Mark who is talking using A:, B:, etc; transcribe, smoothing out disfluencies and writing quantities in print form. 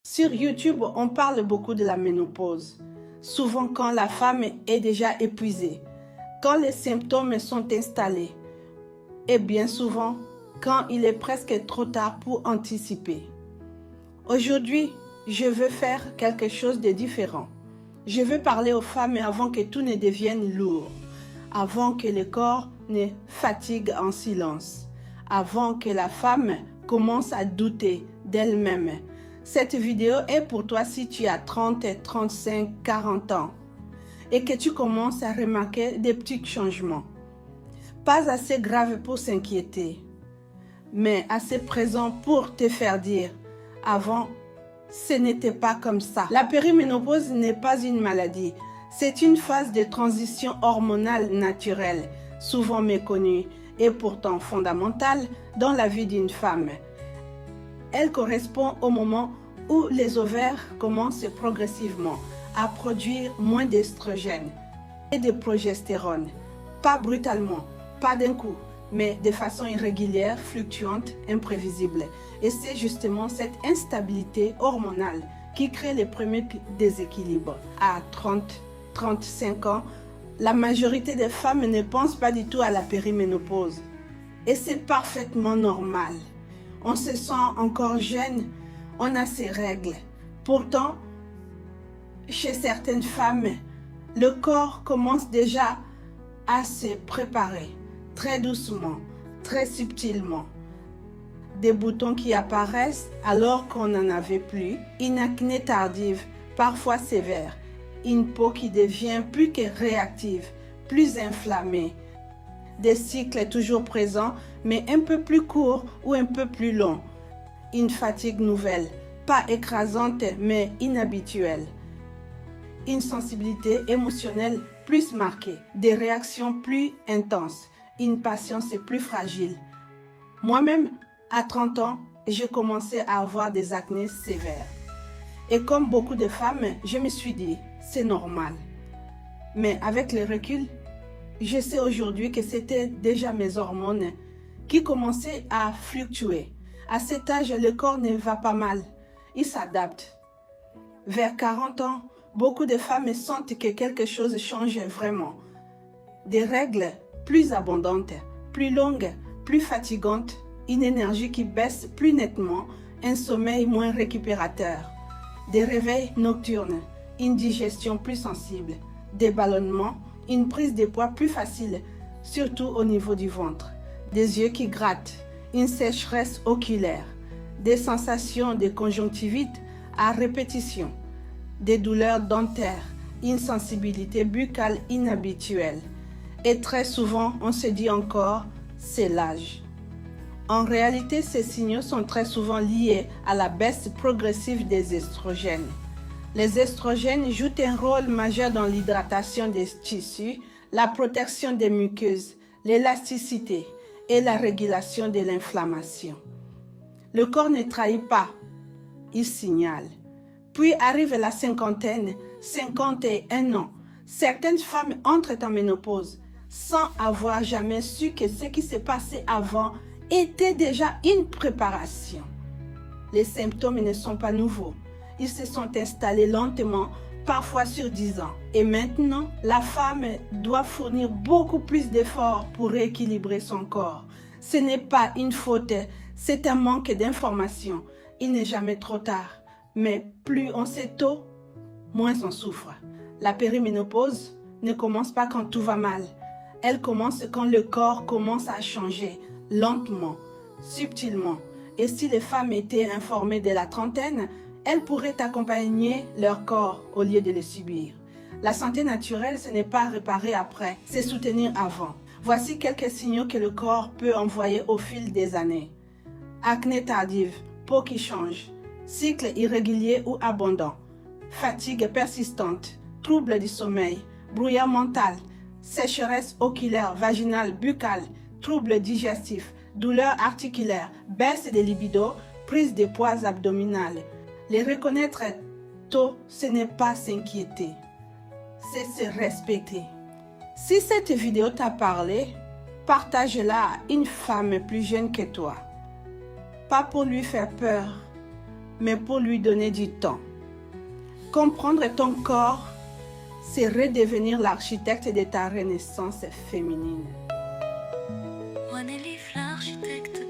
A: Sur YouTube, on parle beaucoup de la ménopause, souvent quand la femme est déjà épuisée, quand les symptômes sont installés et bien souvent quand il est presque trop tard pour anticiper. Aujourd'hui, je veux faire quelque chose de différent. Je veux parler aux femmes avant que tout ne devienne lourd, avant que le corps ne fatigue en silence, avant que la femme commence à douter d'elle-même. Cette vidéo est pour toi si tu as 30, 35, 40 ans et que tu commences à remarquer des petits changements. Pas assez graves pour s'inquiéter, mais assez présents pour te faire dire « avant, ce n'était pas comme ça ». La périménopause n'est pas une maladie, c'est une phase de transition hormonale naturelle, souvent méconnue et pourtant fondamentale dans la vie d'une femme. Elle correspond au moment où les ovaires commencent progressivement à produire moins d'estrogène et de progestérone. Pas brutalement, pas d'un coup, mais de façon irrégulière, fluctuante, imprévisible. Et c'est justement cette instabilité hormonale qui crée les premiers déséquilibres. À 30-35 ans, la majorité des femmes ne pensent pas du tout à la périménopause. Et c'est parfaitement normal. On se sent encore jeune, on a ses règles. Pourtant, chez certaines femmes, le corps commence déjà à se préparer, très doucement, très subtilement. Des boutons qui apparaissent alors qu'on n'en avait plus, une acné tardive, parfois sévère, une peau qui devient plus que réactive, plus inflammée, des cycles toujours présents, mais un peu plus courts ou un peu plus longs. Une fatigue nouvelle, pas écrasante, mais inhabituelle. Une sensibilité émotionnelle plus marquée, des réactions plus intenses, une patience plus fragile. Moi-même, à 30 ans, j'ai commencé à avoir des acnés sévères. Et comme beaucoup de femmes, je me suis dit, c'est normal. Mais avec le recul, je sais aujourd'hui que c'était déjà mes hormones qui commençaient à fluctuer. À cet âge, le corps ne va pas mal. Il s'adapte. Vers 40 ans, beaucoup de femmes sentent que quelque chose change vraiment. Des règles plus abondantes, plus longues, plus fatigantes, une énergie qui baisse plus nettement, un sommeil moins récupérateur, des réveils nocturnes, une digestion plus sensible, des ballonnements, une prise de poids plus facile, surtout au niveau du ventre, des yeux qui grattent, une sécheresse oculaire, des sensations de conjonctivite à répétition, des douleurs dentaires, une sensibilité buccale inhabituelle. Et très souvent, on se dit encore, c'est l'âge. En réalité, ces signaux sont très souvent liés à la baisse progressive des estrogènes. Les estrogènes jouent un rôle majeur dans l'hydratation des tissus, la protection des muqueuses, l'élasticité et la régulation de l'inflammation. Le corps ne trahit pas, il signale. Puis arrive la cinquantaine, 51 ans. Certaines femmes entrent en ménopause sans avoir jamais su que ce qui s'est passé avant était déjà une préparation. Les symptômes ne sont pas nouveaux. Ils se sont installés lentement, parfois sur 10 ans. Et maintenant, la femme doit fournir beaucoup plus d'efforts pour rééquilibrer son corps. Ce n'est pas une faute, c'est un manque d'information. Il n'est jamais trop tard. Mais plus on sait tôt, moins on souffre. La périménopause ne commence pas quand tout va mal. Elle commence quand le corps commence à changer, lentement, subtilement. Et si les femmes étaient informées dès la trentaine, elles pourraient accompagner leur corps au lieu de le subir. La santé naturelle, ce n'est pas réparer après, c'est soutenir avant. Voici quelques signaux que le corps peut envoyer au fil des années. Acné tardive, peau qui change, cycle irrégulier ou abondant, fatigue persistante, troubles du sommeil, brouillard mental, sécheresse oculaire, vaginale, buccale, troubles digestifs, douleurs articulaires, baisse de libido, prise de poids abdominales. Les reconnaître tôt, ce n'est pas s'inquiéter, c'est se respecter. Si cette vidéo t'a parlé, partage-la à une femme plus jeune que toi. Pas pour lui faire peur, mais pour lui donner du temps. Comprendre ton corps, c'est redevenir l'architecte de ta renaissance féminine.
B: One Elif, l'architecte